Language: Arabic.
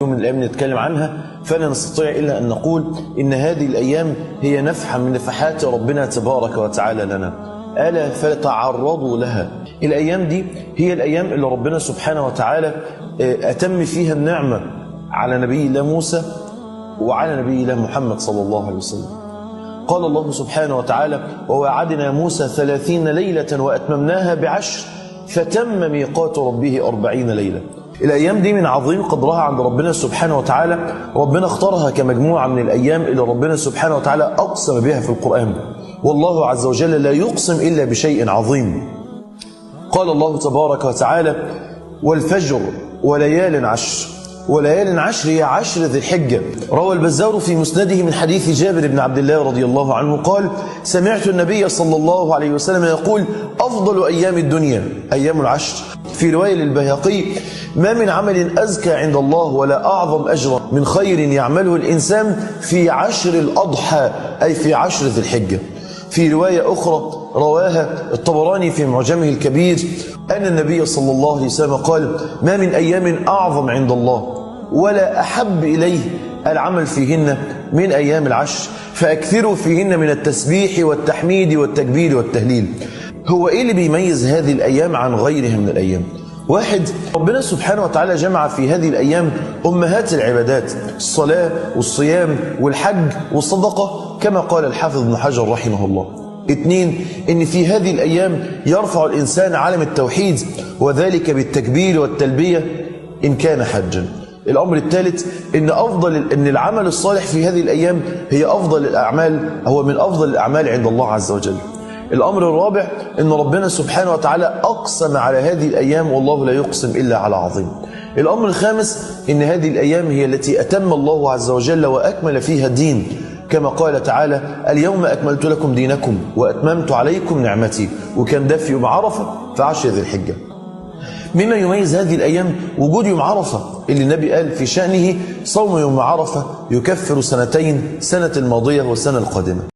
يوم من الأيام نتكلم عنها، فلا نستطيع إلا أن نقول إن هذه الأيام هي نفحة من نفحات ربنا تبارك وتعالى لنا، ألا فتعرضوا لها. الأيام دي هي الأيام اللي ربنا سبحانه وتعالى أتم فيها النعمة على نبي الله موسى وعلى نبي الله محمد صلى الله عليه وسلم. قال الله سبحانه وتعالى: ووعدنا موسى 30 ليلة وأتممناها ب10 فتم ميقات ربه 40 ليلة. الأيام دي من عظيم قدرها عند ربنا سبحانه وتعالى، ربنا اختارها كمجموعة من الأيام اللي ربنا سبحانه وتعالى أقسم بها في القرآن، والله عز وجل لا يقسم إلا بشيء عظيم. قال الله تبارك وتعالى: والفجر وليال عشر. وليال عشر هي 10 ذي الحجة. روى البزار في مسنده من حديث جابر بن عبد الله رضي الله عنه قال: سمعت النبي صلى الله عليه وسلم يقول: أفضل أيام الدنيا أيام العشر. في رواية للبيهقي: ما من عمل أزكى عند الله ولا أعظم أجرا من خير يعمله الإنسان في 10 الأضحى، أي في 10 ذي الحجة. في رواية أخرى رواها الطبراني في معجمه الكبير أن النبي صلى الله عليه وسلم قال: ما من أيام أعظم عند الله ولا أحب إليه العمل فيهن من أيام العشر، فأكثروا فيهن من التسبيح والتحميد والتكبير والتهليل. هو إيه اللي بيميز هذه الأيام عن غيرها من الأيام؟ واحد، ربنا سبحانه وتعالى جمع في هذه الأيام أمهات العبادات، الصلاة والصيام والحج والصدقة، كما قال الحافظ ابن حجر رحمه الله. اثنين، إن في هذه الأيام يرفع الإنسان علم التوحيد، وذلك بالتكبير والتلبية إن كان حجا. الأمر الثالث، إن العمل الصالح في هذه الأيام هي أفضل الأعمال، هو من أفضل الأعمال عند الله عز وجل. الأمر الرابع، إن ربنا سبحانه وتعالى أقسم على هذه الأيام، والله لا يقسم إلا على عظيم. الأمر الخامس، إن هذه الأيام هي التي أتم الله عز وجل وأكمل فيها الدين، كما قال تعالى: اليوم أكملت لكم دينكم وأتممت عليكم نعمتي. وكان ده في يوم عرفة في 10 ذي الحجة. مما يميز هذه الأيام وجود يوم عرفة اللي النبي قال في شأنه: صوم يوم عرفة يكفر سنتين، سنة الماضية والسنة القادمة.